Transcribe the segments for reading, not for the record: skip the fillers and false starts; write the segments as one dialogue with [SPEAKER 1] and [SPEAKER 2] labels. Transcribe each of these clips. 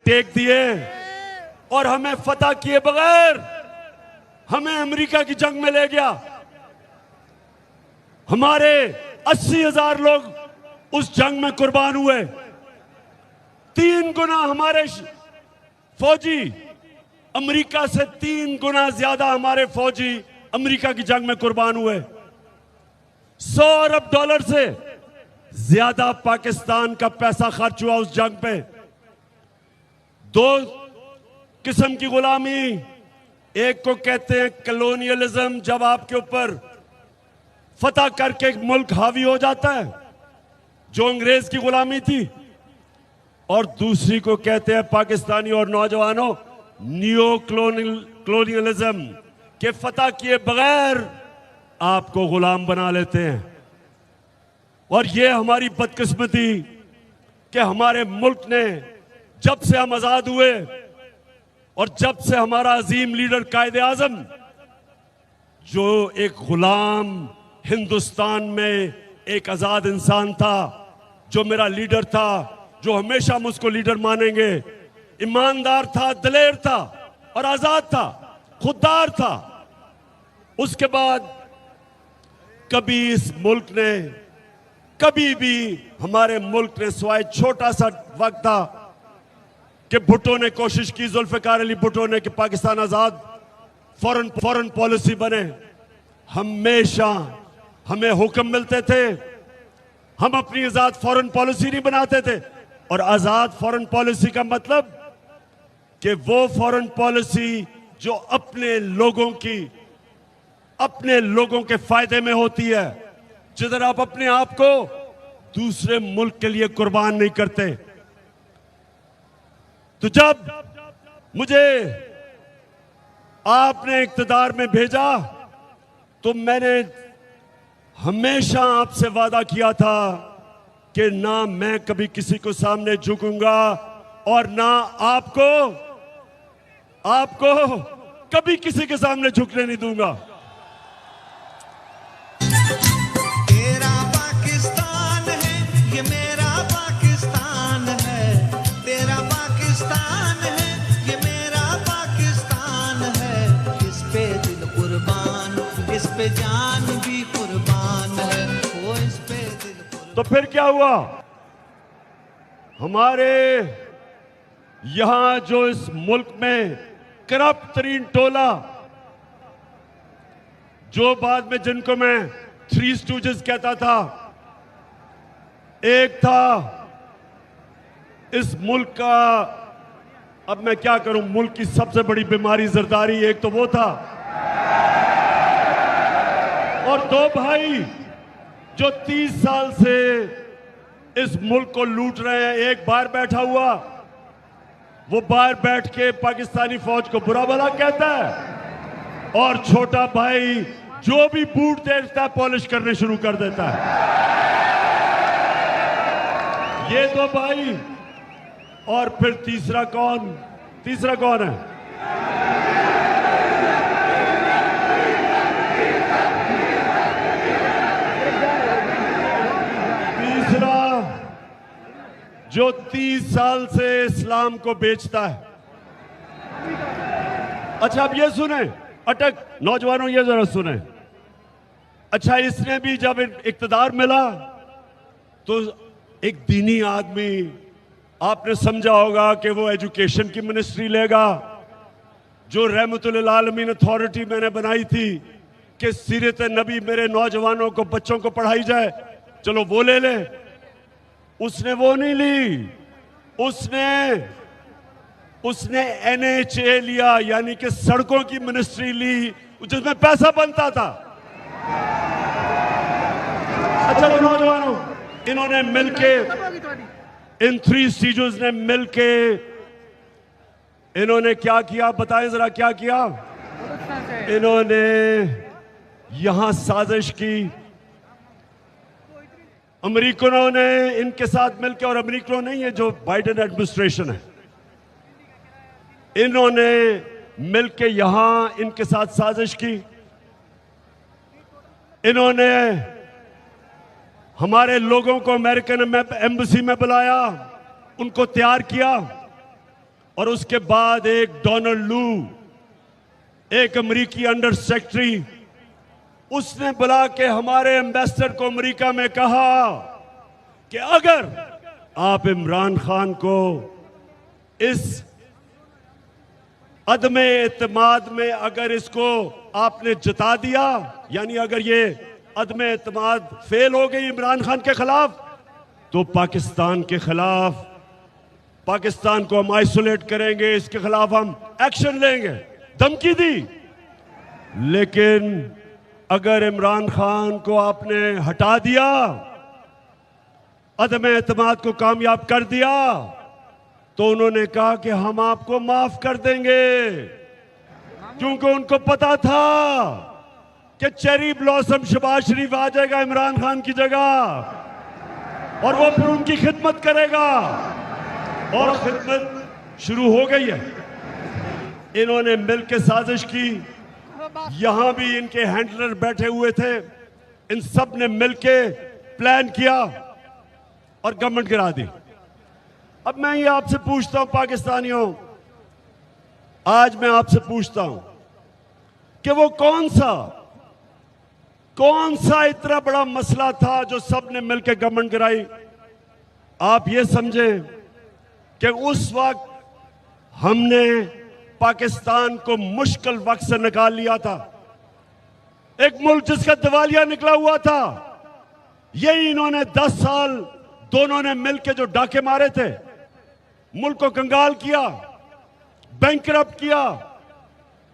[SPEAKER 1] Take दिए और हमें फतह किए बगैर हमें अमेरिका की जंग में ले गया। हमारे 80,000 लोग उस जंग में कुर्बान हुए। 3 गुना हमारे फौजी, अमेरिका से 3 गुना ज्यादा हमारे फौजी अमेरिका की जंग में कुर्बान हुए। 100 अरब डॉलर से ज्यादा पाकिस्तान का पैसा खर्च हुआ उस जंग पे। 2 किस्म की गुलामी, एक को कहते हैं कॉलोनियलिज्म, जब आपके ऊपर फतह करके एक मुल्क हावी हो जाता है, जो अंग्रेज की गुलामी थी, और दूसरी को कहते हैं पाकिस्तानी और नौजवानों नियो कॉलोनियलिज्म, के फतह किए बगैर आपको गुलाम बना लेते हैं। और ये हमारी बदकिस्मती कि हमारे मुल्क ने जब से हम आजाद हुए और जब से हमारा अजीम लीडर कायदे आजम, जो एक गुलाम हिंदुस्तान में एक आजाद इंसान था, जो मेरा लीडर था, जो हमेशा हम उसको लीडर मानेंगे, ईमानदार था, दलेर था और आजाद था, खुददार था। उसके बाद कभी इस मुल्क ने, कभी भी हमारे मुल्क ने, सिवाय छोटा सा वक्त था कि भुट्टो ने कोशिश की, जुल्फिकार अली भुट्टो ने, कि पाकिस्तान आजाद फॉरेन पॉलिसी बने, हमेशा हमें हुक्म मिलते थे, हम अपनी आजाद फॉरेन पॉलिसी नहीं बनाते थे। और आजाद फॉरेन पॉलिसी का मतलब कि वो फॉरेन पॉलिसी जो अपने लोगों के फायदे में होती है, जिधर आप अपने आप को दूसरे मुल्क के लिए कुर्बान नहीं करते। तो जब मुझे आपने इख्तिदार में भेजा तो मैंने हमेशा आपसे वादा किया था कि ना मैं कभी किसी को सामने झुकूंगा और ना आपको कभी किसी के सामने झुकने नहीं दूंगा।
[SPEAKER 2] तेरा पाकिस्तान है, ये मेरा पाकिस्तान है। तेरा पाकिस्तान है, ये मेरा पाकिस्तान है। इस पे दिल कुर्बान, इस पे जान भी कुर्बान है। वो इस पे दिल कुर्बान।
[SPEAKER 1] तो फिर क्या हुआ? हमारे यहां जो इस मुल्क में करप्ट तरीन टोला, जो बाद में जिनको मैं 3 स्टूजेस कहता था, एक था इस मुल्क का, अब मैं क्या करूं, मुल्क की सबसे बड़ी बीमारी जरदारी, एक तो वो था, और 2 भाई जो 30 साल से इस मुल्क को लूट रहे हैं। एक बाहर बैठा हुआ, वो बाहर बैठ के पाकिस्तानी फौज को बुरा भला कहता है, और छोटा भाई जो भी बूट देखता है पॉलिश करने शुरू कर देता है। ये 2 भाई, और फिर तीसरा कौन है? तीसरा जो 30 साल से इस्लाम को बेचता है। अच्छा, अब ये सुने, अटक नौजवानों, ये जरा सुने। अच्छा, इसने भी जब इख्तिदार मिला तो एक दीनी आदमी, आपने समझा होगा कि वो एजुकेशन की मिनिस्ट्री लेगा, जो रहमतुल आलमीन अथॉरिटी मैंने बनाई थी कि सीरत नबी मेरे नौजवानों को, बच्चों को पढ़ाई जाए, चलो वो ले ले। उसने वो नहीं ली, उसने NHA लिया, यानी कि सड़कों की मिनिस्ट्री ली, जिसमें पैसा बनता था। अच्छा नौजवानों, इन्होंने मिलके, इन 3 स्टूजेस ने मिलके इन्होंने क्या किया, बताएं जरा क्या किया? इन्होंने यहां साजिश की, अमेरिकनों ने इनके साथ मिलकर, और अमेरिकनों नहीं, ये जो बाइडेन एडमिनिस्ट्रेशन है, इन्होंने मिलकर यहां इनके साथ साजिश की। इन्होंने हमारे लोगों को अमेरिकन एम्बेसी में बुलाया, उनको तैयार किया, और उसके बाद एक डोनाल्ड लू, एक अमेरिकी अंडर सेक्रेटरी, उसने बुला के हमारे एम्बेसडर को अमेरिका में कहा कि अगर आप इमरान खान को इस अदम एतमाद में अगर इसको आपने जता दिया, यानी अगर ये अदम एतमाद फेल हो गई इमरान खान के खिलाफ, तो पाकिस्तान के खिलाफ, पाकिस्तान को हम आइसोलेट करेंगे, इसके खिलाफ हम एक्शन लेंगे, धमकी दी। लेकिन अगर इमरान खान को आपने हटा दिया, अदम एतमाद को कामयाब कर दिया, तो उन्होंने कहा कि हम आपको माफ कर देंगे, क्योंकि उनको पता था कि चेरी ब्लॉसम शहबाज शरीफ आ जाएगा इमरान खान की जगह और वो फिर उनकी खिदमत करेगा। और खिदमत शुरू हो गई है। इन्होंने मिलकर साजिश की, यहां भी इनके हैंडलर बैठे हुए थे, इन सब ने मिलकर प्लान किया और गवर्नमेंट गिरा दी। अब मैं ये आपसे पूछता हूं पाकिस्तानियों, आज मैं आपसे पूछता हूं कि वो कौन सा इतना बड़ा मसला था जो सब ने मिलकर गवर्नमेंट गिराई। आप ये समझें कि उस वक्त हमने पाकिस्तान को मुश्किल वक्त से निकाल लिया था, एक मुल्क जिसका दिवालिया निकला हुआ था। यही इन्होंने 10 साल दोनों ने मिलकर जो डाके मारे थे, मुल्क को कंगाल किया, बैंकरप्ट किया,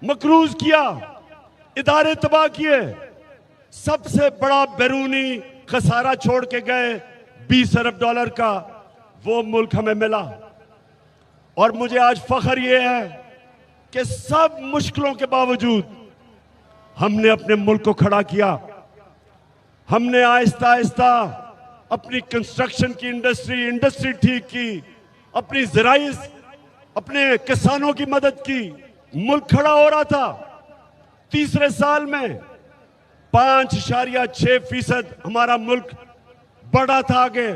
[SPEAKER 1] मकरूज किया, इदारे तबाह किए, सबसे बड़ा बैरूनी खसारा छोड़ के गए $20 अरब का, वो मुल्क हमें मिला। और मुझे आज फख्र यह है कि सब मुश्किलों के बावजूद हमने अपने मुल्क को खड़ा किया। हमने आहिस्ता आहिस्ता अपनी कंस्ट्रक्शन की इंडस्ट्री ठीक की, अपनी ज़राई, अपने किसानों की मदद की, मुल्क खड़ा हो रहा था। तीसरे साल में 5.6% हमारा मुल्क बढ़ा था, आगे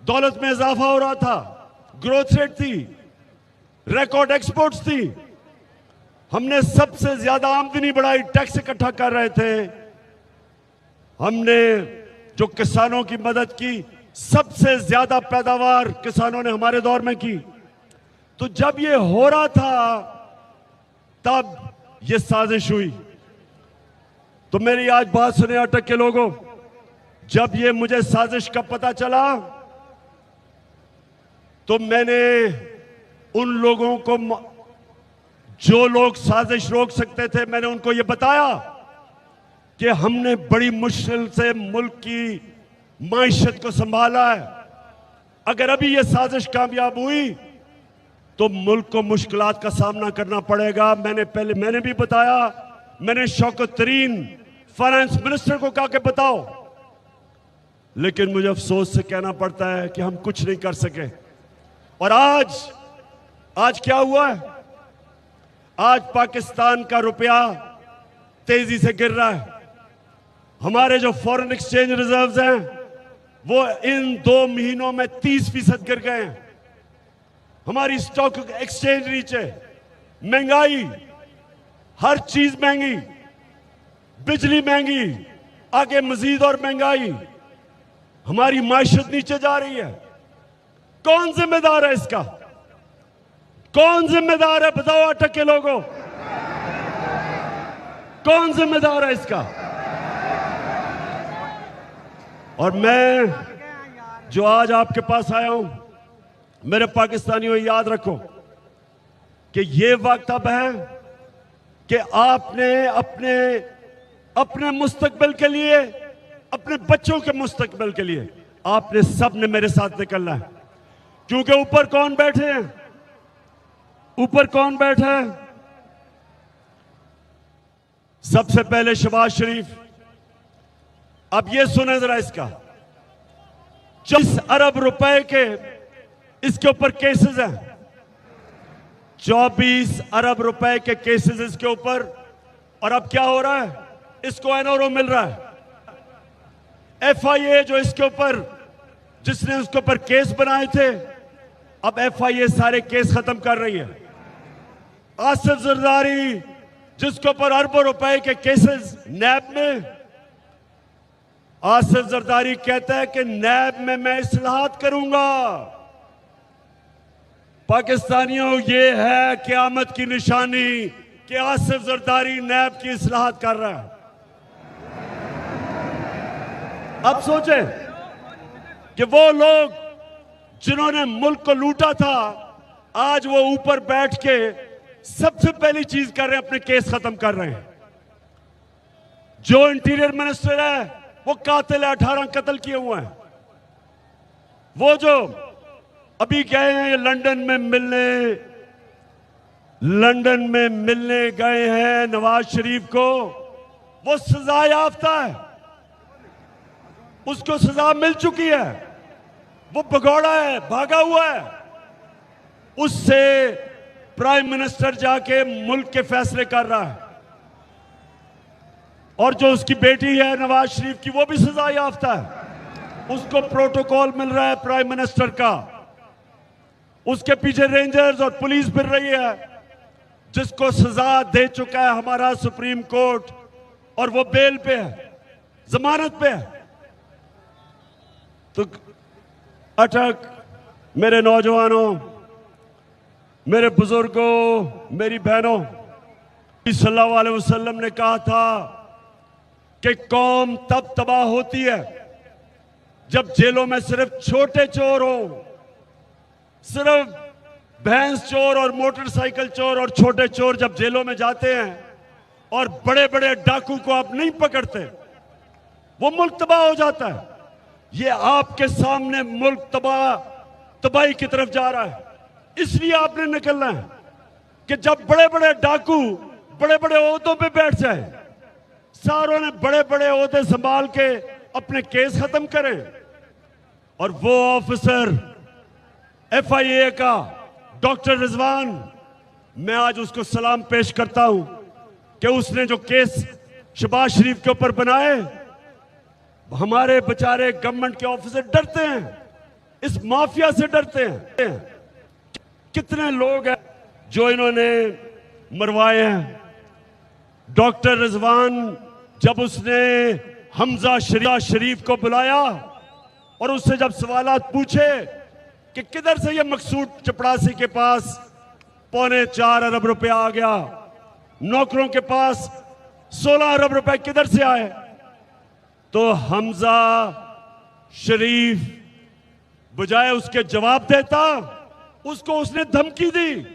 [SPEAKER 1] दौलत में इजाफा हो रहा था, ग्रोथ रेट थी, रिकॉर्ड एक्सपोर्ट्स थी। हमने सबसे ज्यादा आमदनी बढ़ाई, टैक्स इकट्ठा कर रहे थे। हमने जो किसानों की मदद की, सबसे ज्यादा पैदावार किसानों ने हमारे दौर में की। तो जब ये हो रहा था तब ये साजिश हुई। तो मेरी आज बात सुने अटक के लोगों, जब ये मुझे साजिश का पता चला तो मैंने उन लोगों को, जो लोग साजिश रोक सकते थे, मैंने उनको ये बताया कि हमने बड़ी मुश्किल से मुल्क की माइशत को संभाला है। अगर अभी ये साजिश कामयाब हुई तो मुल्क को मुश्किलात का सामना करना पड़ेगा। मैंने भी बताया, मैंने शौकत तरीन फाइनेंस मिनिस्टर को कहा कि बताओ, लेकिन मुझे अफसोस से कहना पड़ता है कि हम कुछ नहीं कर सके। और आज क्या हुआ है? आज पाकिस्तान का रुपया तेजी से गिर रहा है। हमारे जो फॉरेन एक्सचेंज रिजर्व्स हैं वो इन 2 महीनों में 30% गिर गए हैं। हमारी स्टॉक एक्सचेंज नीचे, महंगाई, हर चीज महंगी, बिजली महंगी, आगे मजीद और महंगाई, हमारी माइशत नीचे जा रही है। कौन जिम्मेदार है इसका? कौन जिम्मेदार है? बताओ अटक के लोगों, कौन जिम्मेदार है इसका? और मैं जो आज आपके पास आया हूं, मेरे पाकिस्तानियों, याद रखो कि ये वक्त अब है कि आपने अपने मुस्तकबिल के लिए, अपने बच्चों के मुस्तकबिल के लिए आपने सब ने मेरे साथ निकलना है। क्योंकि ऊपर कौन बैठे हैं? ऊपर कौन बैठा है? सबसे पहले शहबाज शरीफ। अब ये सुने जरा इसका, 24 अरब रुपए के इसके ऊपर केसेस हैं, 24 अरब रुपए के केसेस इसके ऊपर। और अब क्या हो रहा है? इसको एनओरो मिल रहा है। FIA जो इसके ऊपर, जिसने उसके ऊपर केस बनाए थे, अब FIA सारे केस खत्म कर रही है। आसिफ जरदारी जिसके ऊपर अरबों रुपए के केसेस नैब में, आसिफ जरदारी कहता है कि नैब में मैं इस्लाहात करूंगा। पाकिस्तानियों, ये है क़यामत की निशानी कि आसिफ जरदारी नैब की इस्लाहात कर रहा है। अब सोचें कि वो लोग जिन्होंने मुल्क को लूटा था, आज वो ऊपर बैठ के सबसे पहली चीज कर रहे हैं, अपने केस खत्म कर रहे हैं। जो इंटीरियर मिनिस्टर है वो कातिल है, 18 कत्ल किए हुए हैं। वो जो अभी गए हैं लंदन में मिलने गए हैं नवाज शरीफ को, वो सजा याफ्ता है, उसको सजा मिल चुकी है, वो भगौड़ा है, भागा हुआ है। उससे प्राइम मिनिस्टर जाके मुल्क के फैसले कर रहा है। और जो उसकी बेटी है नवाज शरीफ की, वो भी सजा याफ्ता है, उसको प्रोटोकॉल मिल रहा है प्राइम मिनिस्टर का। उसके पीछे रेंजर्स और पुलिस फिर रही है, जिसको सजा दे चुका है हमारा सुप्रीम कोर्ट, और वो बेल पे है, जमानत पे है। तो अटक मेरे नौजवानों, मेरे बुजुर्गों, मेरी बहनों, सल्लल्लाहु अलैहि वसल्लम ने कहा था कि कौम तब तबाह होती है जब जेलों में सिर्फ छोटे चोर हो, सिर्फ भैंस चोर और मोटरसाइकिल चोर और छोटे चोर जब जेलों में जाते हैं और बड़े बड़े डाकू को आप नहीं पकड़ते, वो मुल्क तबाह हो जाता है। ये आपके सामने मुल्क तबाही की तरफ जा रहा है। इसलिए आपने निकलना है कि जब बड़े बड़े डाकू बड़े बड़े ओहदों पे बैठ जाए, सारों ने बड़े बड़े ओहदे संभाल के अपने केस खत्म करें, और वो ऑफिसर FIA का डॉक्टर रिजवान, मैं आज उसको सलाम पेश करता हूं कि उसने जो केस शहबाज शरीफ के ऊपर बनाए, हमारे बेचारे गवर्नमेंट के ऑफिसर डरते हैं, इस माफिया से डरते हैं। कितने लोग हैं जो इन्होंने मरवाए हैं। डॉक्टर रिजवान जब उसने हमजा शरीफ को बुलाया और उससे जब सवालात पूछे कि किधर से ये मकसूद चपड़ासी के पास 4.25 अरब रुपया आ गया, नौकरों के पास 16 अरब रुपए किधर से आए, तो हमजा शरीफ बजाय उसके जवाब देता, उसको उसने धमकी दी,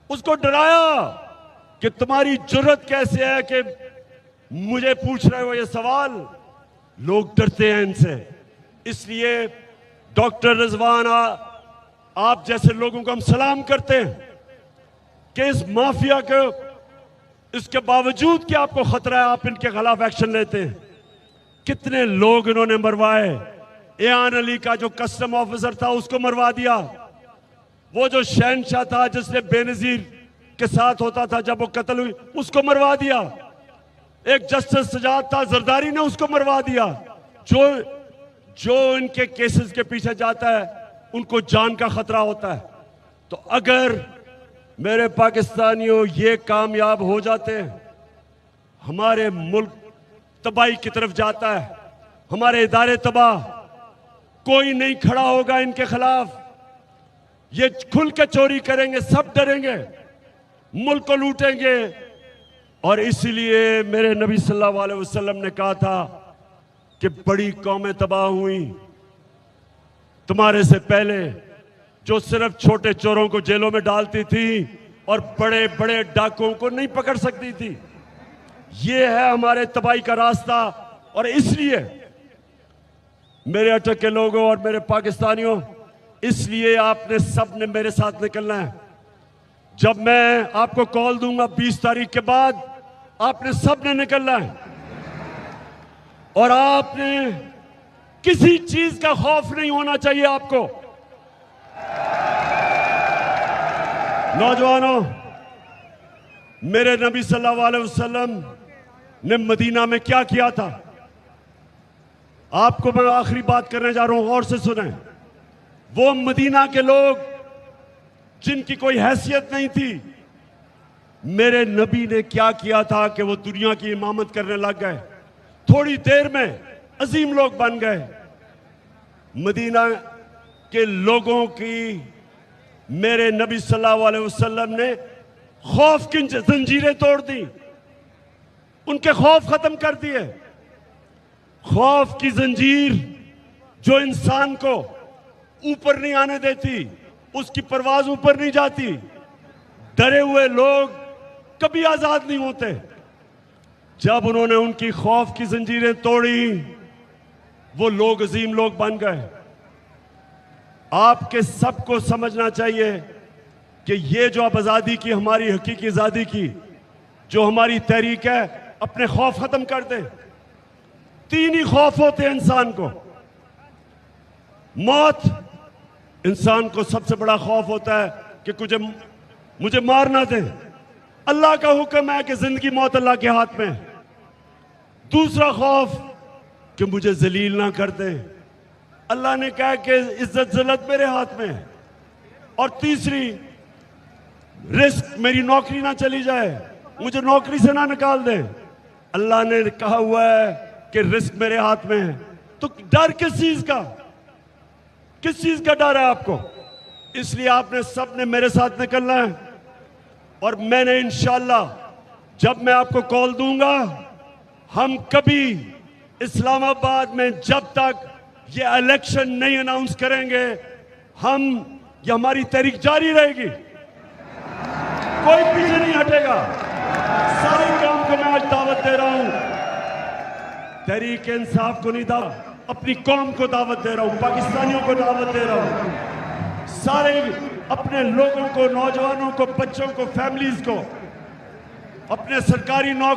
[SPEAKER 1] उसको डराया कि तुम्हारी जुर्रत कैसे है कि मुझे पूछ रहे हो ये सवाल। लोग डरते हैं इनसे। इसलिए डॉक्टर रिजवान, आप जैसे लोगों को हम सलाम करते हैं कि इस माफिया को, इसके बावजूद कि आपको खतरा है, आप इनके खिलाफ एक्शन लेते हैं। कितने लोग इन्होंने मरवाए। एयान अली का जो कस्टम ऑफिसर था उसको मरवा दिया। वो जो शहनशाह था जिसने बेनजीर के साथ होता था जब वो कत्ल हुई, उसको मरवा दिया। एक जस्टिस सजाद था, जरदारी ने उसको मरवा दिया। जो इनके केसेस के पीछे जाता है उनको जान का खतरा होता है। तो अगर मेरे पाकिस्तानियों ये कामयाब हो जाते हैं, हमारे मुल्क तबाही की तरफ जाता है, हमारे इदारे तबाह, कोई नहीं खड़ा होगा इनके खिलाफ। ये खुल के चोरी करेंगे, सब डरेंगे, मुल्क को लूटेंगे। और इसीलिए मेरे नबी सल्लल्लाहु अलैहि वसल्लम ने कहा था कि बड़ी कौमें तबाह हुई तुम्हारे से पहले, जो सिर्फ छोटे चोरों को जेलों में डालती थी और बड़े बड़े डाकुओं को नहीं पकड़ सकती थी। ये है हमारे तबाही का रास्ता। और इसलिए मेरे अटक के लोगों और मेरे पाकिस्तानियों, इसलिए आपने सब ने मेरे साथ निकलना है। जब मैं आपको कॉल दूंगा 20 तारीख के बाद, आपने सब ने निकलना है। और आपने किसी चीज का खौफ नहीं होना चाहिए आपको। नौजवानों, मेरे नबी सल्लल्लाहु अलैहि वसल्लम ने मदीना में क्या किया था, आपको मैं आखिरी बात करने जा रहा हूं, और से सुने। वो मदीना के लोग जिनकी कोई हैसियत नहीं थी, मेरे नबी ने क्या किया था कि वो दुनिया की इमामत करने लग गए। थोड़ी देर में अजीम लोग बन गए। मदीना के लोगों की मेरे नबी सल्लल्लाहु अलैहि वसल्लम ने खौफ की जंजीरें तोड़ दी, उनके खौफ खत्म कर दिए। खौफ की जंजीर जो इंसान को ऊपर नहीं आने देती, उसकी परवाज ऊपर नहीं जाती। डरे हुए लोग कभी आजाद नहीं होते। जब उन्होंने उनकी खौफ की जंजीरें तोड़ी, वो लोग अजीम लोग बन गए। आपके सबको समझना चाहिए कि ये जो अब आजादी की, हमारी हकीकी आजादी की जो हमारी तहरीक है, अपने खौफ खत्म कर दे। तीन ही खौफ होते हैं इंसान को। मौत, इंसान को सबसे बड़ा खौफ होता है कि मुझे मार ना दे। अल्लाह का हुक्म है कि जिंदगी मौत अल्लाह के हाथ में है। दूसरा खौफ कि मुझे जलील ना कर दे। अल्लाह ने कहा कि इज्जत जिल्लत मेरे हाथ में है। और तीसरी, रिस्क, मेरी नौकरी ना चली जाए, मुझे नौकरी से ना निकाल दे। अल्लाह ने कहा हुआ है कि रिस्क मेरे हाथ में है। तो डर किस चीज का? किस चीज का डर है आपको? इसलिए आपने सबने मेरे साथ निकलना है। और मैंने इंशाअल्लाह जब मैं आपको कॉल दूंगा, हम कभी इस्लामाबाद में जब तक ये इलेक्शन नहीं अनाउंस करेंगे, ये हमारी तहरीक जारी रहेगी। कोई पीछे नहीं हटेगा। सारे काम को मैं आज दावत दे रहा हूं। तहरीक इंसाफ को नहीं दावत, अपनी कौम को दावत दे रहा हूं, पाकिस्तानियों को दावत दे रहा हूं। सारे अपने लोगों को, नौजवानों को, बच्चों को, फैमिलीज को, अपने सरकारी नौकरी